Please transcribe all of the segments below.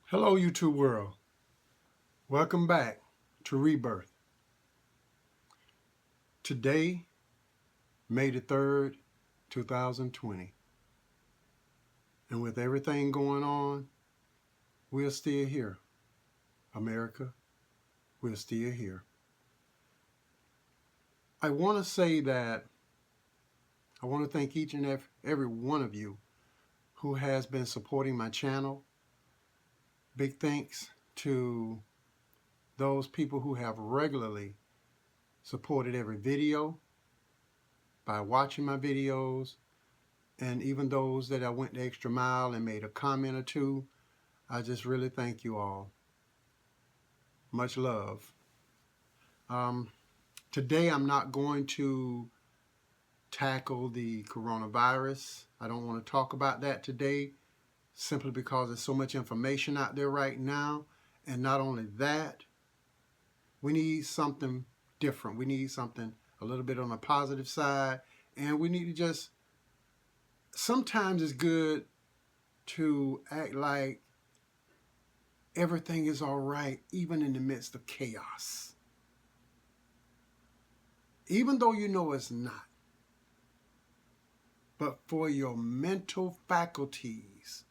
Hello, YouTube world. Welcome back to Rebirth. Today, May the 3rd, 2020. And with everything going on, we're still here. America, we're still here. I want to say that I want to thank each and every one of you who has been supporting my channel. Big thanks to those people who have regularly supported every video by watching my videos, and even those that I went the extra mile and made a comment or two. I just really thank you all. Much love. Today I'm not going to tackle the coronavirus. I don't want to talk about that today, simply because there's so much information out there right now. And not only that, we need something different. We need something a little bit on the positive side. And we need to just, sometimes it's good to act like everything is all right, even in the midst of chaos. Even though you know it's not. But for your mental faculties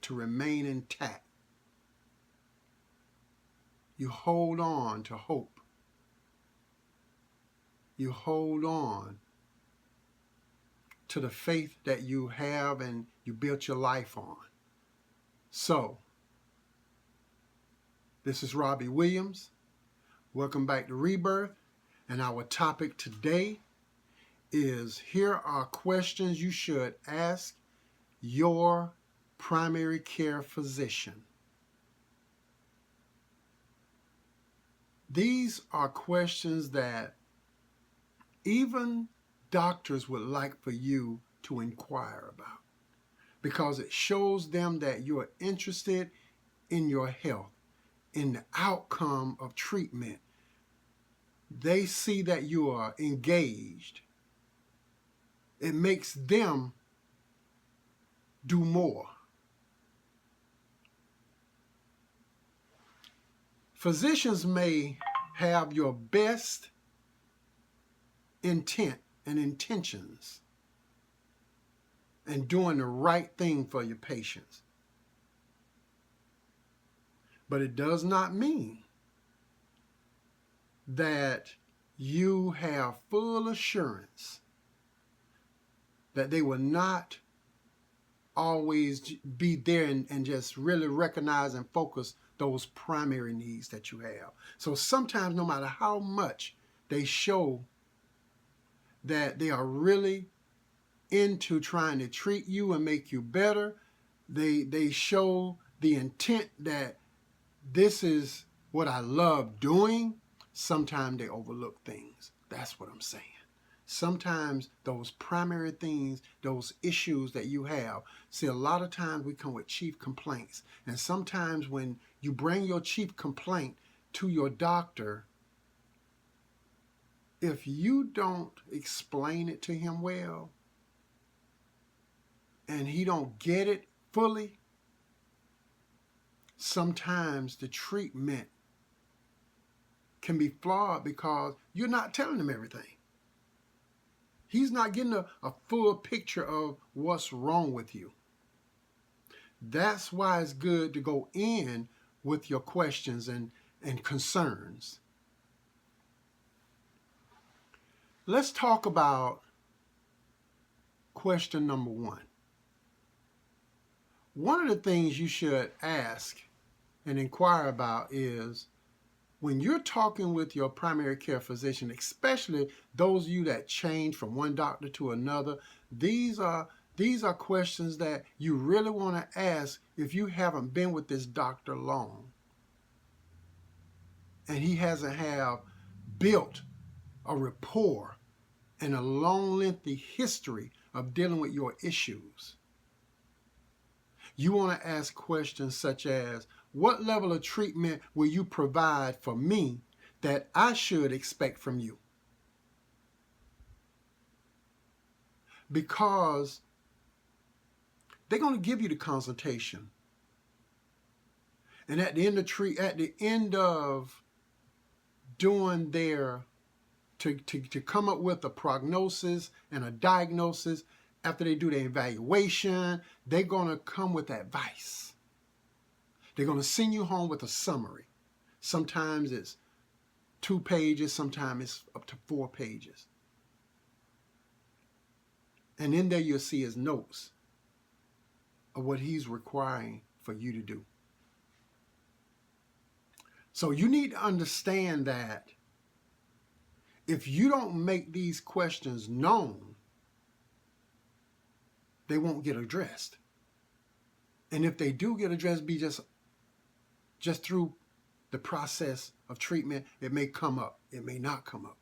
to remain intact, you hold on to hope. You hold on to the faith that you have and you built your life on. So, this is Robbie Williams. Welcome back to Rebirth. And our topic today is, here are questions you should ask your primary care physician. These are questions that even doctors would like for you to inquire about, because it shows them that you are interested in your health, in the outcome of treatment. They see that you are engaged. It makes them do more. Physicians may have your best intent and intentions and doing the right thing for your patients. But it does not mean that you have full assurance that they will not always be there and just really recognize and focus those primary needs that you have. So sometimes, no matter how much they show that they are really into trying to treat you and make you better, they show the intent that this is what I love doing. Sometimes they overlook things. That's what I'm saying. Sometimes those primary things, those issues that you have, see, a lot of times we come with chief complaints. And sometimes when you bring your chief complaint to your doctor, if you don't explain it to him well, and he don't get it fully, sometimes the treatment can be flawed because you're not telling him everything. He's not getting a full picture of what's wrong with you. That's why it's good to go in with your questions and concerns. Let's talk about question number one. One of the things you should ask and inquire about is, when you're talking with your primary care physician, especially those of you that change from one doctor to another, these are questions that you really want to ask if you haven't been with this doctor long and he hasn't have built a rapport and a long, lengthy history of dealing with your issues. You want to ask questions such as, what level of treatment will you provide for me that I should expect from you? Because they're going to give you the consultation. And at the end of doing their to come up with a prognosis and a diagnosis, after they do their evaluation, they're going to come with advice. They're going to send you home with a summary. Sometimes it's 2 pages, sometimes it's up to 4 pages. And in there you'll see his notes of what he's requiring for you to do. So you need to understand that if you don't make these questions known, they won't get addressed. And if they do get addressed, be just through the process of treatment. It may come up, it may not come up.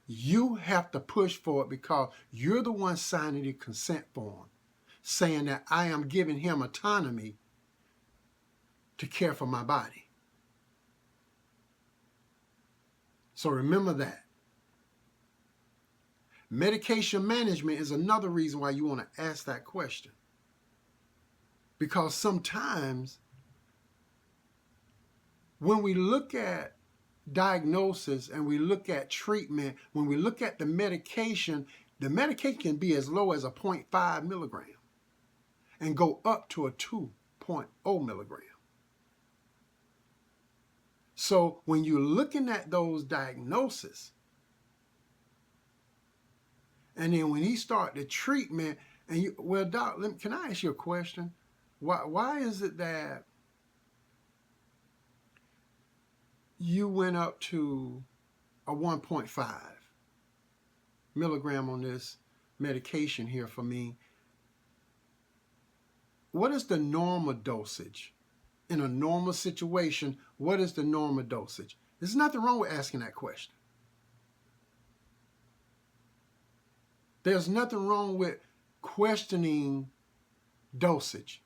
You have to push for it because you're the one signing the consent form, saying that I am giving him autonomy to care for my body. So remember that. Medication management is another reason why you want to ask that question. Because sometimes when we look at diagnosis and we look at treatment, when we look at the medication can be as low as a 0.5 milligram and go up to a 2.0 milligram. So when you're looking at those diagnoses, and then when he start the treatment, and you, well, doc, can I ask you a question? Why is it that you went up to a 1.5 milligram on this medication here for me? What is the normal dosage? In a normal situation, what is the normal dosage? There's nothing wrong with asking that question. There's nothing wrong with questioning dosage.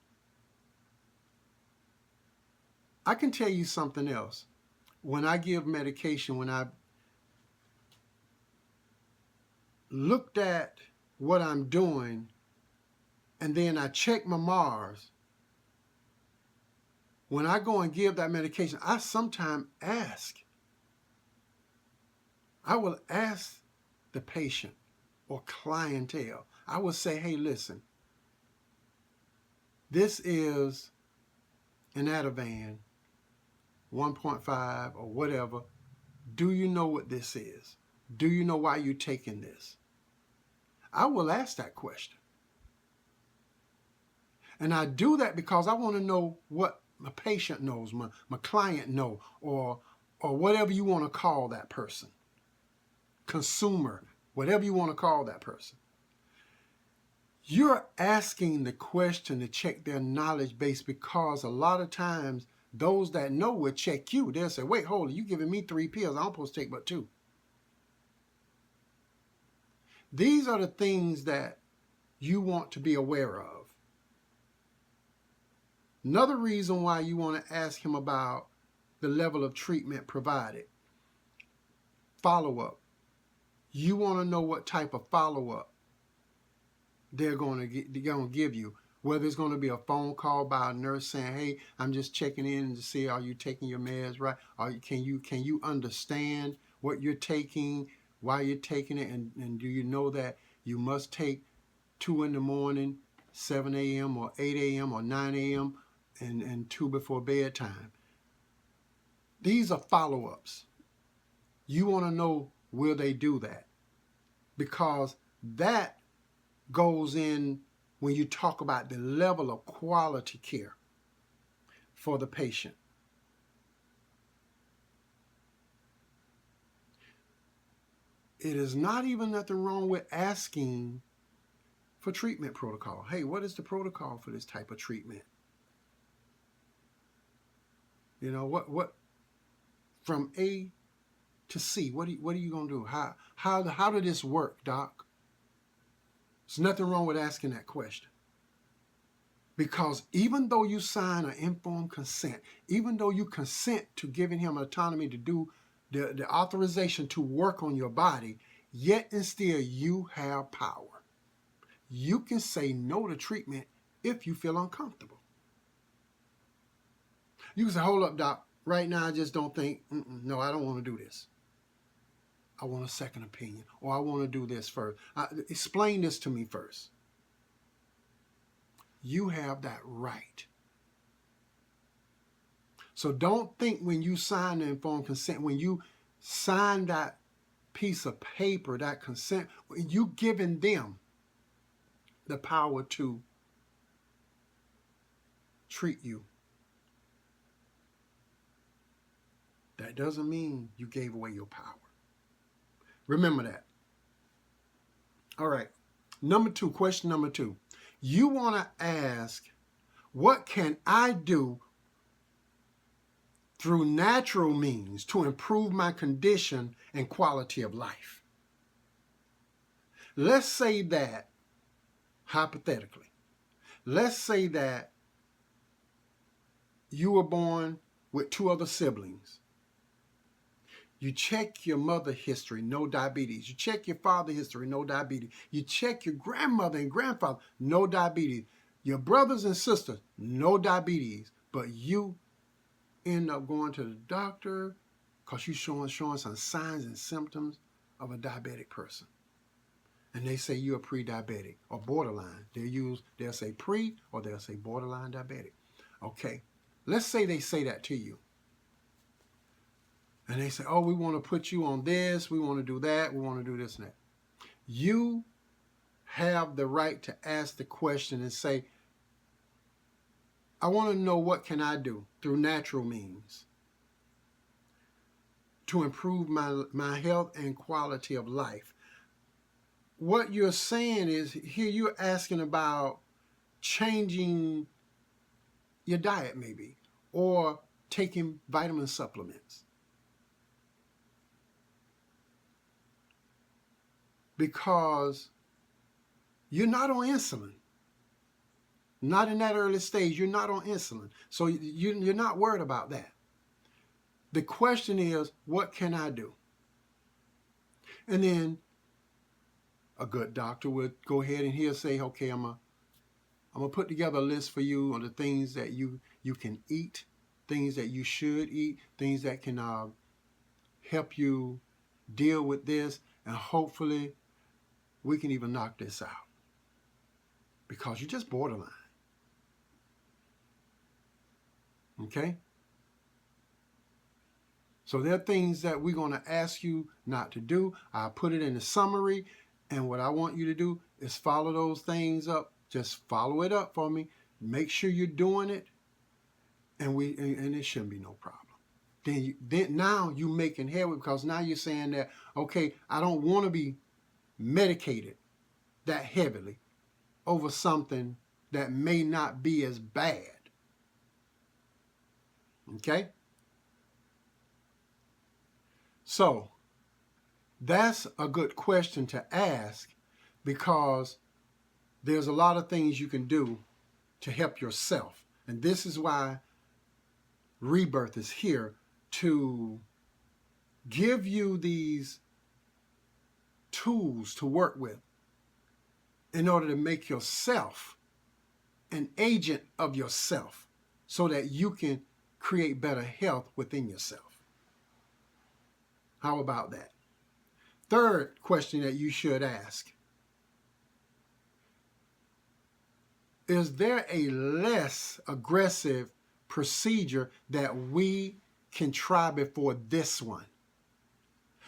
I can tell you something else. When I give medication, when I looked at what I'm doing, and then I check my MARS, when I go and give that medication, I sometimes I will ask the patient or clientele, I will say, hey, listen, this is an Ativan 1.5 or whatever. Do you know what this is? Do you know why you're taking this? I will ask that question. And I do that because I want to know what my patient knows, my client know, or whatever you want to call that person. Consumer, whatever you want to call that person. You're asking the question to check their knowledge base, because a lot of times those that know will check you. They'll say, wait, hold on, you giving me 3 pills. I'm supposed to take but 2. These are the things that you want to be aware of. Another reason why you want to ask him about the level of treatment provided. Follow-up. You want to know what type of follow-up they're going to give you. Whether it's going to be a phone call by a nurse saying, hey, I'm just checking in to see, are you taking your meds right? Or can you understand what you're taking, why you're taking it, and do you know that you must take 2 in the morning, 7 a.m. or 8 a.m. or 9 a.m. and 2 before bedtime? These are follow-ups. You want to know, will they do that? Because that goes in when you talk about the level of quality care for the patient. It is not even nothing wrong with asking for treatment protocol. Hey, what is the protocol for this type of treatment? You know, what from A to C, what are you going to do? How did this work, doc? There's nothing wrong with asking that question. Because even though you sign an informed consent, even though you consent to giving him autonomy to do the authorization to work on your body, yet and still you have power. You can say no to treatment if you feel uncomfortable. You can say, hold up, doc. Right now, I just don't think, no, I don't want to do this. I want a second opinion, or I want to do this first. Explain this to me first. You have that right. So don't think when you sign the informed consent, when you sign that piece of paper, that consent, you giving them the power to treat you. That doesn't mean you gave away your power. Remember that. All right. Question number 2. You want to ask, what can I do through natural means to improve my condition and quality of life? Let's say that, hypothetically, let's say that you were born with 2 other siblings. You check your mother history, no diabetes. You check your father history, no diabetes. You check your grandmother and grandfather, no diabetes. Your brothers and sisters, no diabetes. But you end up going to the doctor because you're showing some signs and symptoms of a diabetic person. And they say you're pre-diabetic or borderline. They'll say pre or they'll say borderline diabetic. Okay, let's say they say that to you. And they say, oh, we want to put you on this, we want to do that, we want to do this and that. You have the right to ask the question and say, I want to know, what can I do through natural means to improve my health and quality of life? What you're saying is, here you're asking about changing your diet maybe, or taking vitamin supplements. Because you're not on insulin. Not in that early stage, you're not on insulin. So you're not worried about that. The question is, what can I do? And then a good doctor would go ahead and he'll say, okay, I'm gonna put together a list for you on the things that you can eat, things that you should eat, things that can help you deal with this, and hopefully we can even knock this out, because you're just borderline. Okay? So there are things that we're going to ask you not to do. I'll put it in the summary, and what I want you to do is follow those things up. Just follow it up for me. Make sure you're doing it, and it shouldn't be no problem. Then now you're making headway, because now you're saying that, okay, I don't want to be medicated that heavily over something that may not be as bad. Okay? So that's a good question to ask, because there's a lot of things you can do to help yourself. And this is why Rebirth is here, to give you these tools to work with in order to make yourself an agent of yourself, so that you can create better health within yourself. How about that? Third question that you should ask: is there a less aggressive procedure that we can try before this one?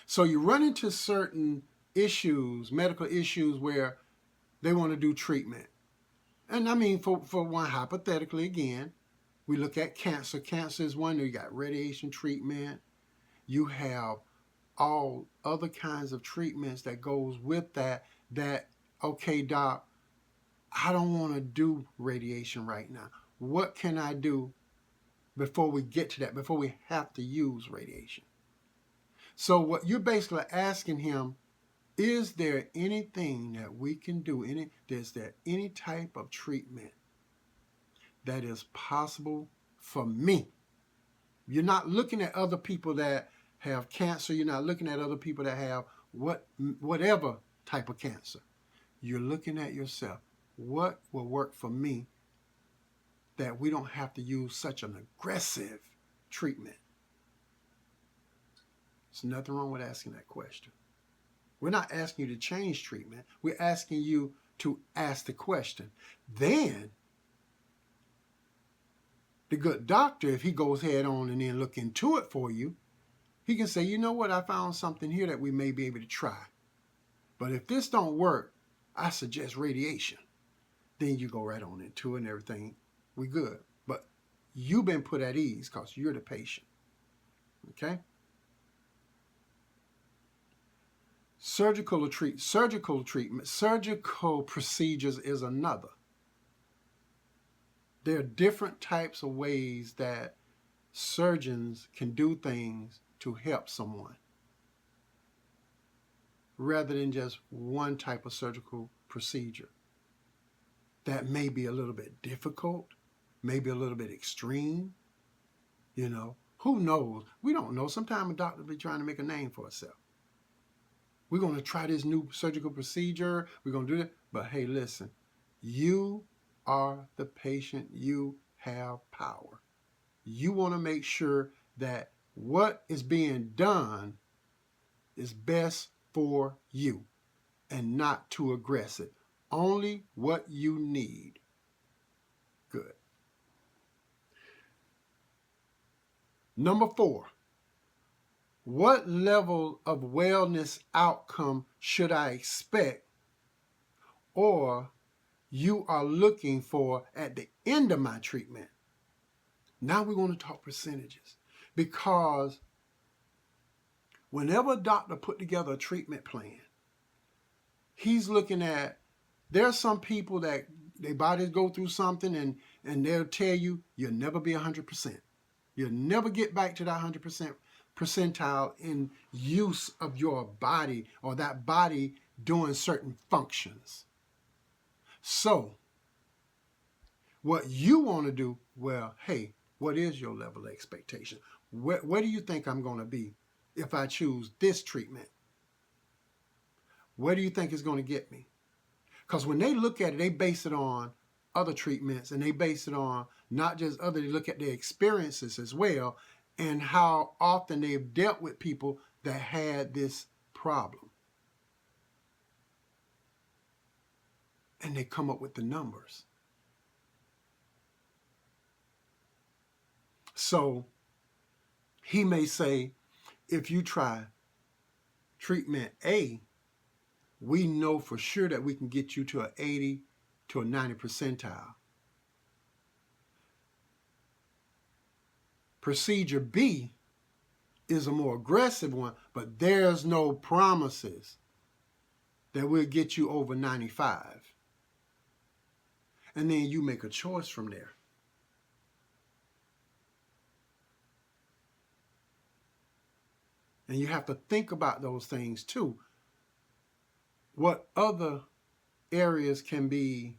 So you run into certain issues, medical issues, where they want to do treatment. And I mean, for one, hypothetically, again, we look at cancer. Cancer is one. You got radiation treatment. You have all other kinds of treatments that goes with that, okay, doc, I don't want to do radiation right now. What can I do before we get to that, before we have to use radiation? So what you're basically asking him, is there anything that we can do? Is there any type of treatment that is possible for me? You're not looking at other people that have cancer. You're not looking at other people that have whatever type of cancer. You're looking at yourself. What will work for me that we don't have to use such an aggressive treatment? There's nothing wrong with asking that question. We're not asking you to change treatment. We're asking you to ask the question. Then the good doctor, if he goes head on and then look into it for you, he can say, you know what, I found something here that we may be able to try. But if this don't work, I suggest radiation. Then you go right on into it and everything. We good. But you've been put at ease because you're the patient. Okay? Surgical treatment, surgical procedures is another. There are different types of ways that surgeons can do things to help someone, rather than just one type of surgical procedure that may be a little bit difficult, maybe a little bit extreme. You know, who knows? We don't know. Sometimes a doctor will be trying to make a name for herself. We're going to try this new surgical procedure. We're going to do that. But hey, listen, you are the patient. You have power. You want to make sure that what is being done is best for you and not too aggressive. Only what you need. Good. Number 4. What level of wellness outcome should I expect or you are looking for at the end of my treatment? Now we're going to talk percentages, because whenever a doctor put together a treatment plan, he's looking at, there are some people that their bodies go through something and they'll tell you you'll never be 100%. You'll never get back to that 100% percentile in use of your body or that body doing certain functions. So what you want to do, well, hey, what is your level of expectation? Where do you think I'm going to be if I choose this treatment? Where do you think it's going to get me? Because when they look at it, they base it on other treatments, and they base it on not just other, they look at their experiences as well and how often they've dealt with people that had this problem. And they come up with the numbers. So he may say, if you try treatment A, we know for sure that we can get you to an 80 to a 90 percentile. Procedure B is a more aggressive one, but there's no promises that we'll get you over 95. And then you make a choice from there. And you have to think about those things too. What other areas can be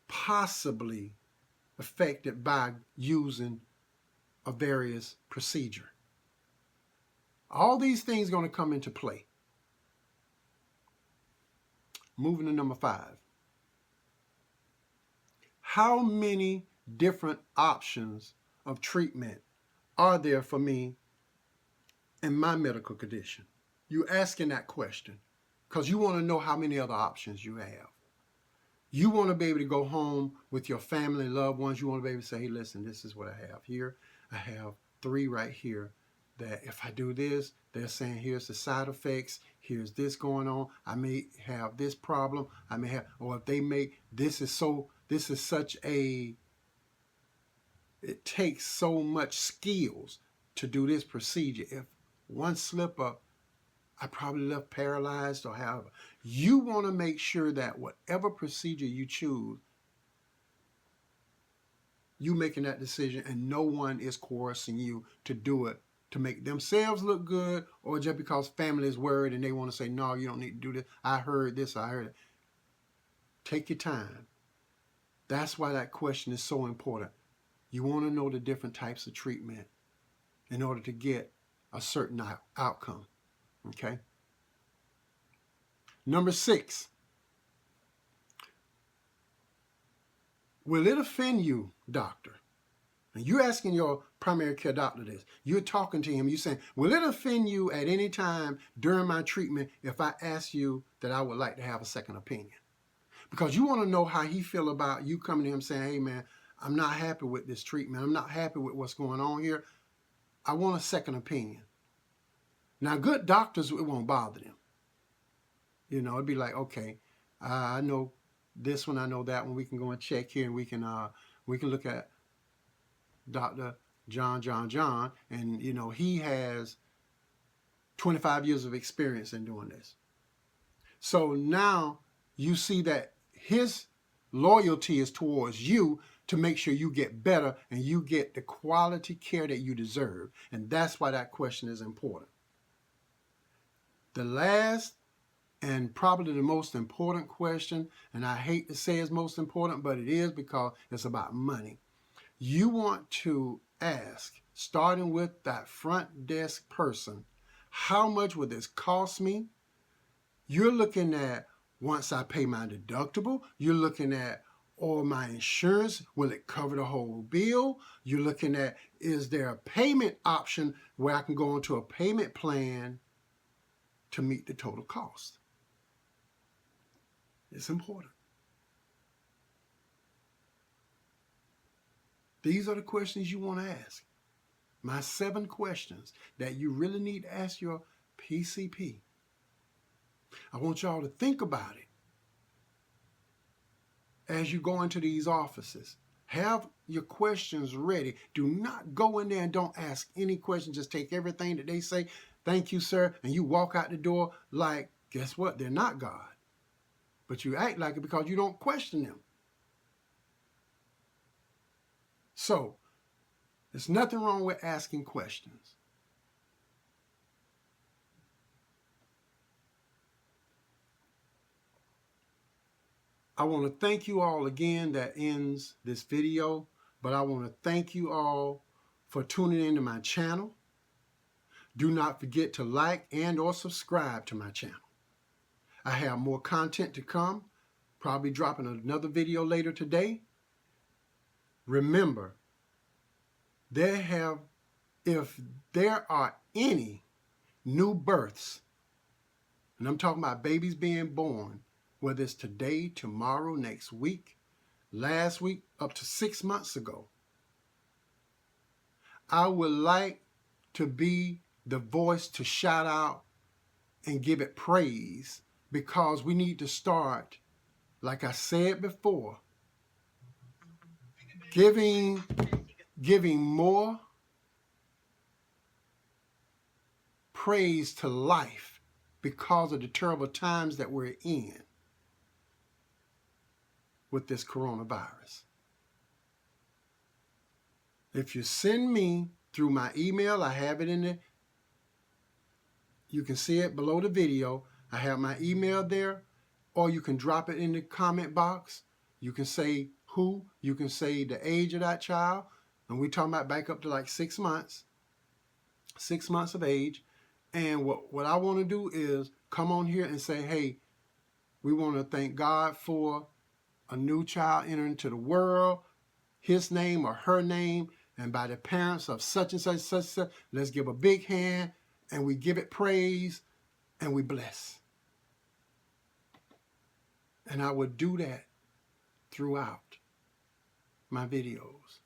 possibly affected by using a various procedure? All these things are going to come into play. Moving to number 5. How many different options of treatment are there for me in my medical condition? You're asking that question because you want to know how many other options you have. You want to be able to go home with your family, loved ones. You want to be able to say, hey, listen, this is what I have here. I have 3 right here that if I do this, they're saying here's the side effects. Here's this going on. I may have this problem. I may have, or if they make, this is such a, it takes so much skills to do this procedure. If one slip up, I probably left paralyzed or however. You want to make sure that whatever procedure you choose, you making that decision and no one is coercing you to do it to make themselves look good or just because family is worried and they want to say, no, you don't need to do this. I heard this, I heard it. Take your time. That's why that question is so important. You want to know the different types of treatment in order to get a certain outcome. Okay? Number 6. Will it offend you, doctor? And you're asking your primary care doctor this. You're talking to him. You're saying, will it offend you at any time during my treatment if I ask you that I would like to have a second opinion? Because you want to know how he feel about you coming to him saying, hey, man, I'm not happy with this treatment. I'm not happy with what's going on here. I want a second opinion. Now, good doctors, it won't bother them. You know, it'd be like, okay, I know this one, I know that one. We can go and check here, and we can look at Dr. John, and you know, he has 25 years of experience in doing this. So now you see that his loyalty is towards you to make sure you get better and you get the quality care that you deserve. And that's why that question is important. The last and probably the most important question, and I hate to say it's most important, but it is because it's about money. You want to ask, starting with that front desk person, how much will this cost me? You're looking at, once I pay my deductible, you're looking at, or my insurance, will it cover the whole bill? You're looking at, is there a payment option where I can go into a payment plan to meet the total cost? It's important. These are the questions you want to ask. My 7 questions that you really need to ask your PCP. I want y'all to think about it as you go into these offices. Have your questions ready. Do not go in there and don't ask any questions. Just take everything that they say, thank you, sir, and you walk out the door like, guess what? They're not God. But you act like it because you don't question them. So, there's nothing wrong with asking questions. I want to thank you all again. That ends this video, but I want to thank you all for tuning into my channel. Do not forget to like and or subscribe to my channel. I have more content to come, probably dropping another video later today. Remember, if there are any new births, and I'm talking about babies being born, whether it's today, tomorrow, next week, last week, up to 6 months ago, I would like to be the voice to shout out and give it praise, because we need to start, like I said before, giving more praise to life because of the terrible times that we're in with this coronavirus. If you send me through my email, I have it in there. You can see it below the video. I have my email there, or you can drop it in the comment box. You can say who, you can say the age of that child, and we're talking about back up to like 6 months, 6 months of age. And what I want to do is come on here and say, hey, we want to thank God for a new child entering into the world, his name or her name, and by the parents of such and such, such and such. Let's give a big hand, and we give it praise, and we bless. And I would do that throughout my videos.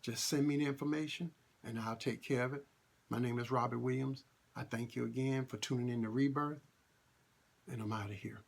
Just send me the information, and I'll take care of it. My name is Robert Williams. I thank you again for tuning in to Rebirth, and I'm out of here.